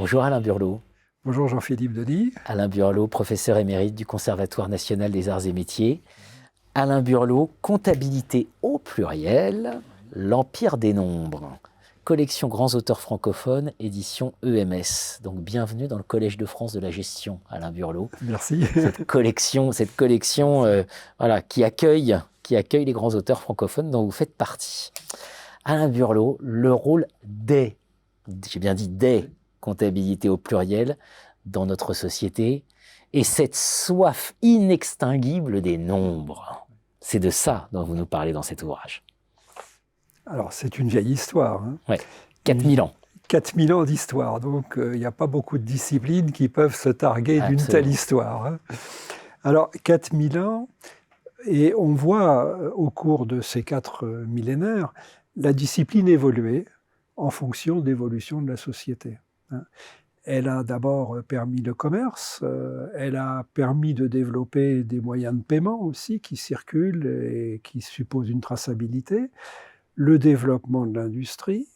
Bonjour Alain Burlot. Bonjour Jean-Philippe Denis. Alain Burlot, professeur émérite du Conservatoire national des arts et métiers. Alain Burlot, comptabilité au pluriel, l'Empire des nombres. Collection Grands auteurs francophones, édition EMS. Donc bienvenue dans le Collège de France de la gestion, Alain Burlot. Merci. Cette collection voilà, qui accueille les grands auteurs francophones dont vous faites partie. Alain Burlot, le rôle des comptabilités au pluriel dans notre société et cette soif inextinguible des nombres. C'est de ça dont vous nous parlez dans cet ouvrage. Alors, c'est une vieille histoire. Hein. Ouais, 4000 ans. 4000 ans d'histoire, donc il n'y a pas beaucoup de disciplines qui peuvent se targuer d'une telle histoire. Hein. Alors, 4000 ans, et on voit au cours de ces 4 millénaires, la discipline évoluer en fonction de l'évolution de la société. Hein. Elle a d'abord permis le commerce, elle a permis de développer des moyens de paiement aussi qui circulent et qui supposent une traçabilité, le développement de l'industrie,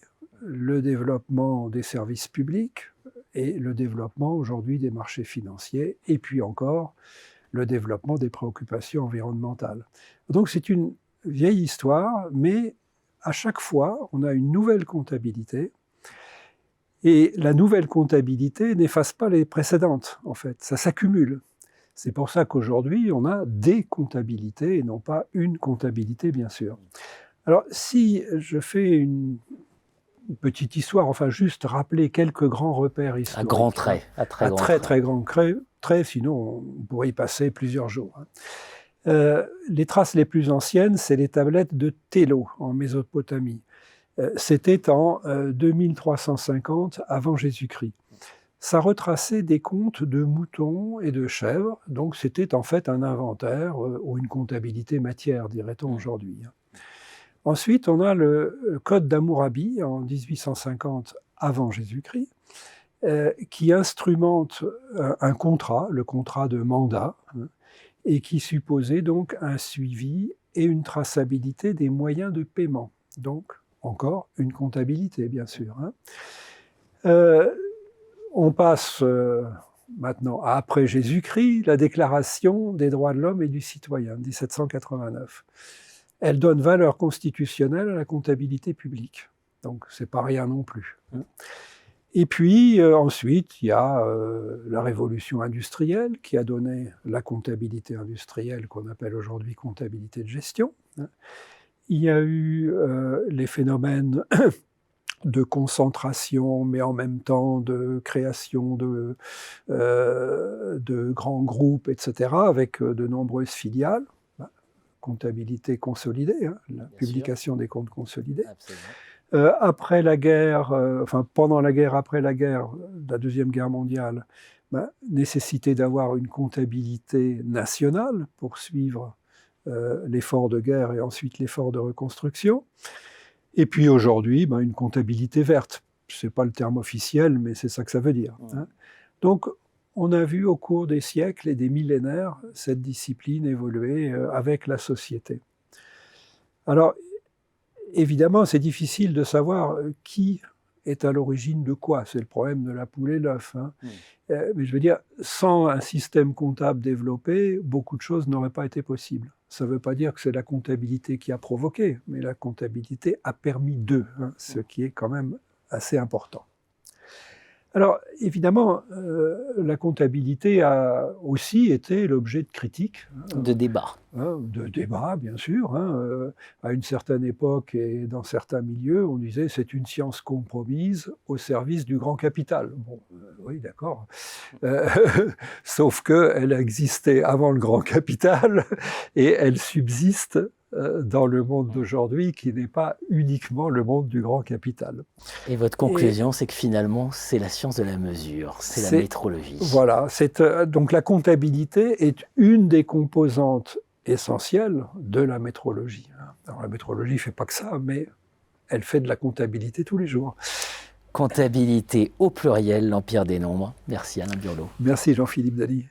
le développement des services publics et le développement aujourd'hui des marchés financiers, et puis encore le développement des préoccupations environnementales. Donc c'est une vieille histoire, mais à chaque fois, on a une nouvelle comptabilité. Et la nouvelle comptabilité n'efface pas les précédentes, en fait. Ça s'accumule. C'est pour ça qu'aujourd'hui, on a des comptabilités et non pas une comptabilité, bien sûr. Alors, si je fais une petite histoire, enfin juste rappeler quelques grands repères historiques. À grands traits. À très grands traits, sinon on pourrait y passer plusieurs jours. Les traces les plus anciennes, c'est les tablettes de Télo, en Mésopotamie. C'était en 2350 avant Jésus-Christ. Ça retraçait des comptes de moutons et de chèvres, donc c'était en fait un inventaire ou une comptabilité matière, dirait-on aujourd'hui. Ensuite, on a le Code d'Hammurabi en 1850 avant Jésus-Christ, qui instrumente un contrat, le contrat de mandat, et qui supposait donc un suivi et une traçabilité des moyens de paiement. Donc, encore une comptabilité, bien sûr. On passe maintenant à après Jésus-Christ, la Déclaration des droits de l'homme et du citoyen, 1789. Elle donne valeur constitutionnelle à la comptabilité publique. Donc, c'est pas rien non plus. Et puis, ensuite, il y a la révolution industrielle qui a donné la comptabilité industrielle qu'on appelle aujourd'hui comptabilité de gestion. Il y a eu les phénomènes de concentration, mais en même temps de création de grands groupes, etc., avec de nombreuses filiales. Comptabilité consolidée, la publication des comptes consolidés. Après la guerre, pendant la guerre, après la guerre, la Deuxième Guerre mondiale, nécessité d'avoir une comptabilité nationale pour suivre l'effort de guerre et ensuite l'effort de reconstruction. Et puis aujourd'hui, une comptabilité verte. Ce n'est pas le terme officiel, mais c'est ça que ça veut dire. Donc, on a vu au cours des siècles et des millénaires cette discipline évoluer avec la société. Alors, évidemment, c'est difficile de savoir qui est à l'origine de quoi. C'est le problème de la poule et l'œuf. Mais je veux dire, sans un système comptable développé, beaucoup de choses n'auraient pas été possibles. Ça ne veut pas dire que c'est la comptabilité qui a provoqué, mais la comptabilité a permis d'eux, ce qui est quand même assez important. Alors, évidemment, la comptabilité a aussi été l'objet de critiques. De débats. De débats, bien sûr. À une certaine époque et dans certains milieux, on disait que c'est une science compromise au service du grand capital. Bon, oui, d'accord. Sauf qu'elle existait avant le grand capital et elle subsiste dans le monde d'aujourd'hui qui n'est pas uniquement le monde du grand capital. Et votre conclusion, c'est que finalement, c'est la science de la mesure, c'est la métrologie. Voilà, donc la comptabilité est une des composantes essentielles de la métrologie. Alors la métrologie ne fait pas que ça, mais elle fait de la comptabilité tous les jours. Comptabilité au pluriel, l'Empire des nombres. Merci Alain Burlot. Merci Jean-Philippe Denis.